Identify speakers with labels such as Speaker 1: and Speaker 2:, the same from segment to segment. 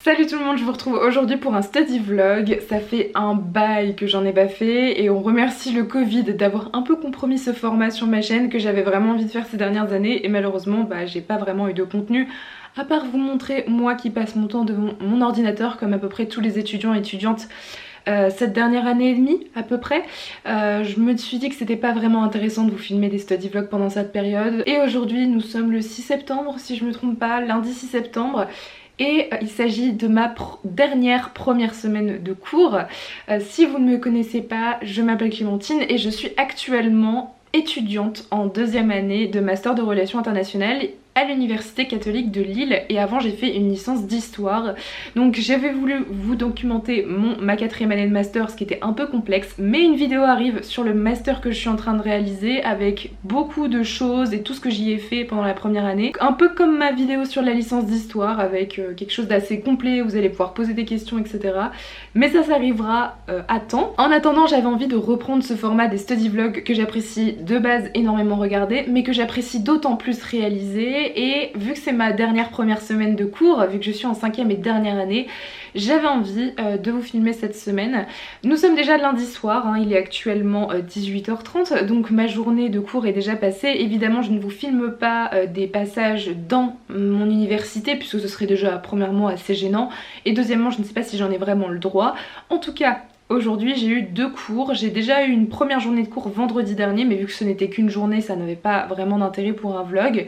Speaker 1: Salut tout le monde, je vous retrouve aujourd'hui pour un study vlog. Ça fait un bail que j'en ai pas fait et on remercie le Covid d'avoir un peu compromis ce format sur ma chaîne que j'avais vraiment envie de faire ces dernières années et malheureusement j'ai pas vraiment eu de contenu à part vous montrer moi qui passe mon temps devant mon ordinateur comme à peu près tous les étudiants et étudiantes cette dernière année et demie à peu près. Je me suis dit que c'était pas vraiment intéressant de vous filmer des study vlogs pendant cette période et aujourd'hui nous sommes le 6 septembre si je me trompe pas, lundi 6 septembre. Et il s'agit de ma première semaine de cours. Si vous ne me connaissez pas, je m'appelle Clémentine et je suis actuellement étudiante en deuxième année de master de relations internationales à l'université catholique de Lille et avant j'ai fait une licence d'histoire. Donc j'avais voulu vous documenter ma quatrième année de master, ce qui était un peu complexe, mais une vidéo arrive sur le master que je suis en train de réaliser avec beaucoup de choses et tout ce que j'y ai fait pendant la première année. Un peu comme ma vidéo sur la licence d'histoire avec quelque chose d'assez complet, vous allez pouvoir poser des questions etc. Mais ça arrivera à temps. En attendant j'avais envie de reprendre ce format des study vlogs que j'apprécie de base énormément regarder mais que j'apprécie d'autant plus réaliser. Et vu que c'est ma première semaine de cours, vu que je suis en cinquième et dernière année, j'avais envie de vous filmer cette semaine. Nous sommes déjà lundi soir, hein, il est actuellement 18h30, donc ma journée de cours est déjà passée. Évidemment je ne vous filme pas des passages dans mon université puisque ce serait déjà premièrement assez gênant et deuxièmement je ne sais pas si j'en ai vraiment le droit. En tout cas aujourd'hui j'ai eu deux cours, j'ai déjà eu une première journée de cours vendredi dernier mais vu que ce n'était qu'une journée ça n'avait pas vraiment d'intérêt pour un vlog.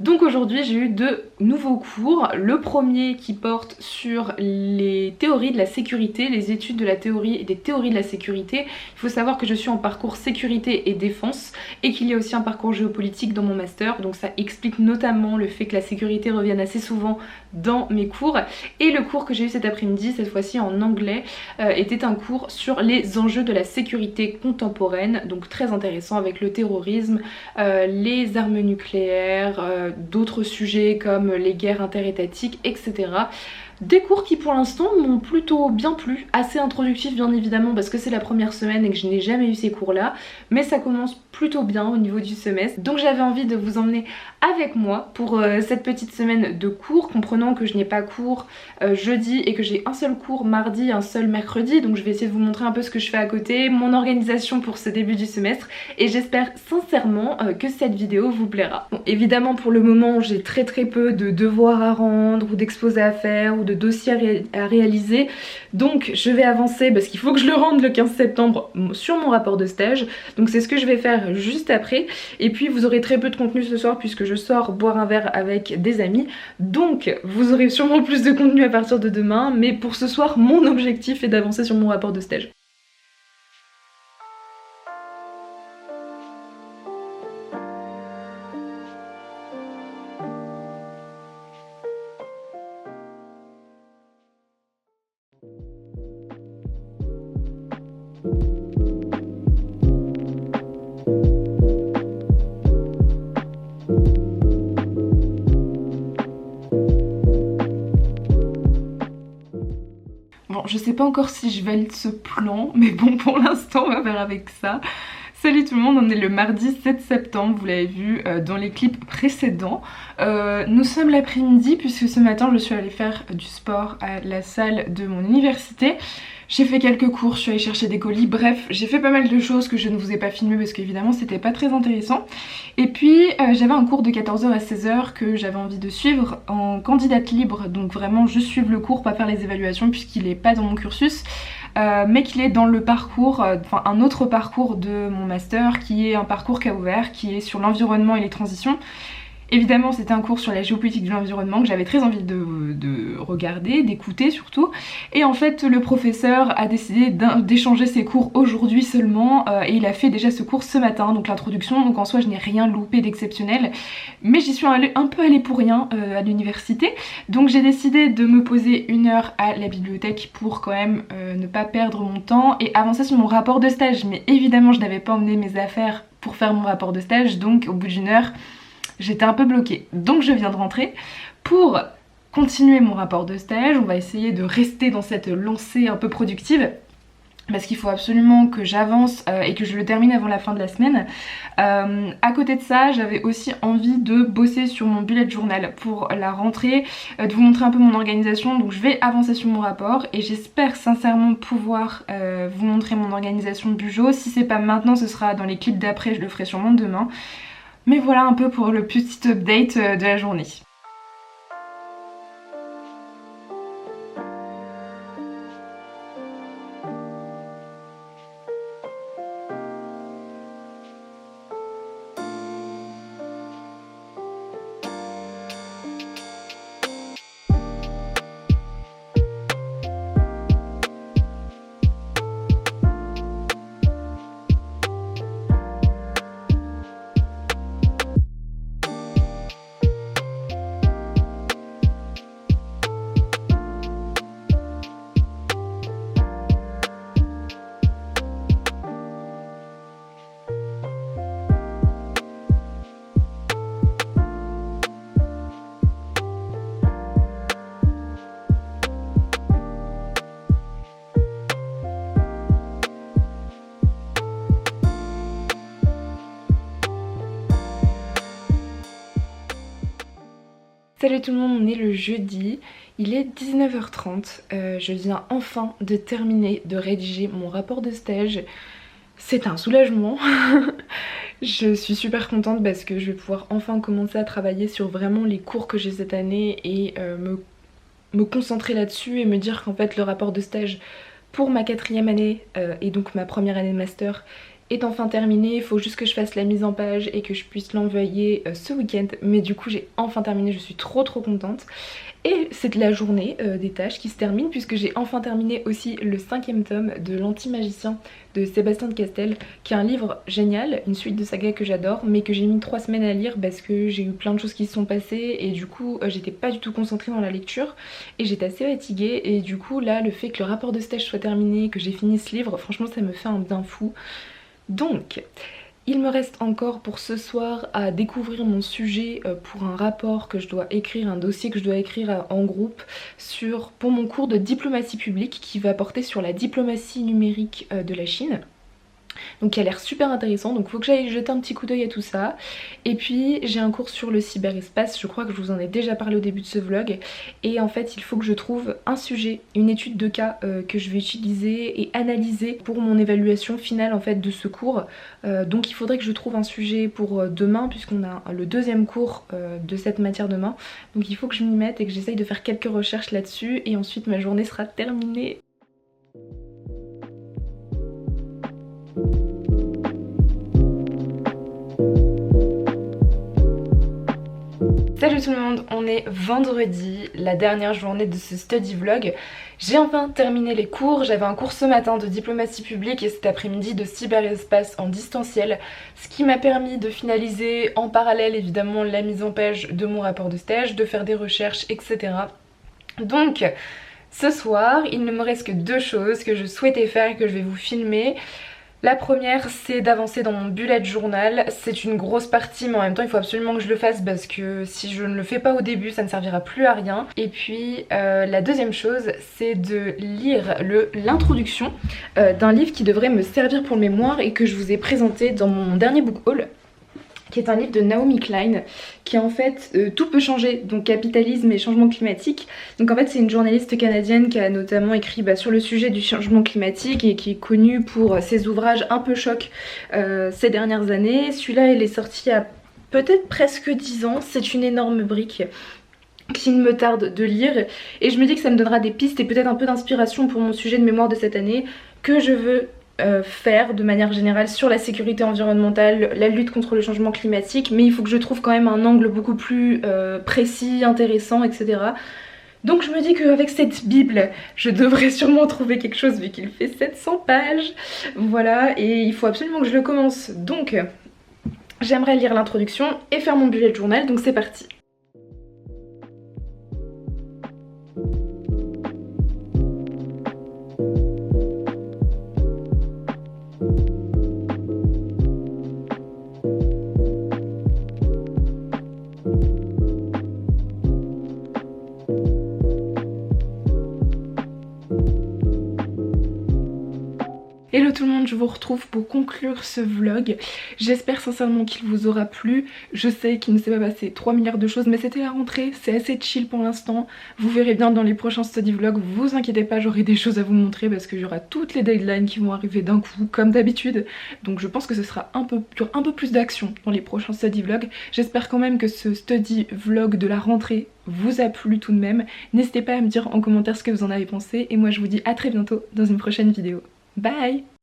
Speaker 1: Donc aujourd'hui j'ai eu deux nouveaux cours, le premier qui porte sur les théories de la sécurité, les études de la théorie et des théories de la sécurité. Il faut savoir que je suis en parcours sécurité et défense et qu'il y a aussi un parcours géopolitique dans mon master, donc ça explique notamment le fait que la sécurité revienne assez souvent dans mes cours. Et le cours que j'ai eu cet après-midi, cette fois-ci en anglais, était un cours sur les enjeux de la sécurité contemporaine, donc très intéressant avec le terrorisme, les armes nucléaires, d'autres sujets comme les guerres interétatiques, etc. Des cours qui pour l'instant m'ont plutôt bien plu, assez introductifs bien évidemment parce que c'est la première semaine et que je n'ai jamais eu ces cours là, mais ça commence plutôt bien au niveau du semestre. Donc j'avais envie de vous emmener avec moi pour cette petite semaine de cours, comprenant que je n'ai pas cours jeudi et que j'ai un seul cours mardi, un seul mercredi, donc je vais essayer de vous montrer un peu ce que je fais à côté, mon organisation pour ce début du semestre et j'espère sincèrement que cette vidéo vous plaira. Bon, évidemment pour le moment j'ai très peu de devoirs à rendre ou d'exposés à faire ou de dossiers à réaliser, donc je vais avancer parce qu'il faut que je le rende le 15 septembre sur mon rapport de stage, donc c'est ce que je vais faire juste après. Et puis vous aurez très peu de contenu ce soir puisque je sors boire un verre avec des amis, donc vous aurez sûrement plus de contenu à partir de demain, mais pour ce soir mon objectif est d'avancer sur mon rapport de stage. Bon, je sais pas encore si je valide ce plan, mais bon, pour l'instant, on va faire avec ça. Salut tout le monde, on est le mardi 7 septembre, vous l'avez vu dans les clips précédents. Nous sommes l'après-midi puisque ce matin, je suis allée faire du sport à la salle de mon université. J'ai fait quelques cours, je suis allée chercher des colis, bref, j'ai fait pas mal de choses que je ne vous ai pas filmées parce qu'évidemment c'était pas très intéressant. Et puis j'avais un cours de 14h à 16h que j'avais envie de suivre en candidate libre, donc vraiment juste suivre le cours, pas faire les évaluations puisqu'il est pas dans mon cursus. Mais qu'il est dans le parcours, enfin un autre parcours de mon master qui est un parcours qu'a ouvert, qui est sur l'environnement et les transitions. Évidemment c'était un cours sur la géopolitique de l'environnement que j'avais très envie de regarder, d'écouter surtout. Et en fait le professeur a décidé d'échanger ses cours aujourd'hui seulement et il a fait déjà ce cours ce matin, donc l'introduction, donc en soi je n'ai rien loupé d'exceptionnel. Mais j'y suis un peu allée pour rien à l'université, donc j'ai décidé de me poser une heure à la bibliothèque pour quand même ne pas perdre mon temps et avancer sur mon rapport de stage. Mais évidemment je n'avais pas emmené mes affaires pour faire mon rapport de stage, donc au bout d'une heure j'étais un peu bloquée. Donc je viens de rentrer pour continuer mon rapport de stage. On va essayer de rester dans cette lancée un peu productive. parce qu'il faut absolument que j'avance et que je le termine avant la fin de la semaine. À côté de ça, j'avais aussi envie de bosser sur mon bullet journal pour la rentrée, de vous montrer un peu mon organisation. Donc je vais avancer sur mon rapport et j'espère sincèrement pouvoir vous montrer mon organisation de Bujo. Si c'est pas maintenant, ce sera dans les clips d'après, je le ferai sûrement demain. Mais voilà un peu pour le petit update de la journée. Salut tout le monde, on est le jeudi, il est 19h30, je viens enfin de terminer de rédiger mon rapport de stage. C'est un soulagement. Je suis super contente parce que je vais pouvoir enfin commencer à travailler sur vraiment les cours que j'ai cette année et me concentrer là-dessus et me dire qu'en fait le rapport de stage pour ma 4e année et donc ma première année de master est enfin terminé. Il faut juste que je fasse la mise en page et que je puisse l'envoyer ce week-end, mais du coup j'ai enfin terminé, je suis trop contente. Et c'est la journée des tâches qui se termine puisque j'ai enfin terminé aussi le 5e tome de l'Anti-Magicien de Sébastien de Castel, qui est un livre génial, une suite de saga que j'adore, mais que j'ai mis 3 semaines à lire parce que j'ai eu plein de choses qui se sont passées et du coup j'étais pas du tout concentrée dans la lecture et j'étais assez fatiguée, et du coup là le fait que le rapport de stage soit terminé, que j'ai fini ce livre, franchement ça me fait un bien fou. Donc il me reste encore pour ce soir à découvrir mon sujet pour un rapport que je dois écrire, un dossier que je dois écrire en groupe pour mon cours de diplomatie publique qui va porter sur la diplomatie numérique de la Chine. Donc qui a l'air super intéressant, donc il faut que j'aille jeter un petit coup d'œil à tout ça. Et puis j'ai un cours sur le cyberespace, je crois que je vous en ai déjà parlé au début de ce vlog. Et en fait il faut que je trouve un sujet, une étude de cas que je vais utiliser et analyser pour mon évaluation finale en fait de ce cours. Donc il faudrait que je trouve un sujet pour demain puisqu'on a le 2e cours de cette matière demain. Donc il faut que je m'y mette et que j'essaye de faire quelques recherches là-dessus et ensuite ma journée sera terminée. Salut tout le monde, on est vendredi, la dernière journée de ce study vlog. J'ai enfin terminé les cours, j'avais un cours ce matin de diplomatie publique et cet après-midi de cyberespace en distanciel, ce qui m'a permis de finaliser en parallèle évidemment la mise en page de mon rapport de stage, de faire des recherches, etc. Donc ce soir, il ne me reste que 2 choses que je souhaitais faire et que je vais vous filmer. La première, c'est d'avancer dans mon bullet journal. C'est une grosse partie, mais en même temps il faut absolument que je le fasse parce que si je ne le fais pas au début ça ne servira plus à rien. Et puis la deuxième chose, c'est de lire l'introduction d'un livre qui devrait me servir pour le mémoire et que je vous ai présenté dans mon dernier book haul, qui est un livre de Naomi Klein, qui est en fait Tout peut changer, donc capitalisme et changement climatique. Donc en fait c'est une journaliste canadienne qui a notamment écrit sur le sujet du changement climatique et qui est connue pour ses ouvrages un peu chocs ces dernières années. Celui-là il est sorti il y a peut-être presque 10 ans, c'est une énorme brique qu'il me tarde de lire et je me dis que ça me donnera des pistes et peut-être un peu d'inspiration pour mon sujet de mémoire de cette année que je veux faire de manière générale sur la sécurité environnementale, la lutte contre le changement climatique, mais il faut que je trouve quand même un angle beaucoup plus précis, intéressant, etc. Donc je me dis qu'avec cette bible, je devrais sûrement trouver quelque chose vu qu'il fait 700 pages. Voilà, et il faut absolument que je le commence. Donc j'aimerais lire l'introduction et faire mon bullet journal, donc c'est parti. Hello tout le monde, je vous retrouve pour conclure ce vlog. J'espère sincèrement qu'il vous aura plu. Je sais qu'il ne s'est pas passé 3 milliards de choses, mais c'était la rentrée, c'est assez chill pour l'instant. Vous verrez bien dans les prochains study vlogs, vous inquiétez pas, j'aurai des choses à vous montrer parce qu'il y aura toutes les deadlines qui vont arriver d'un coup, comme d'habitude. Donc je pense que ce sera un peu plus d'action dans les prochains study vlogs. J'espère quand même que ce study vlog de la rentrée vous a plu tout de même. N'hésitez pas à me dire en commentaire ce que vous en avez pensé et moi je vous dis à très bientôt dans une prochaine vidéo. Bye!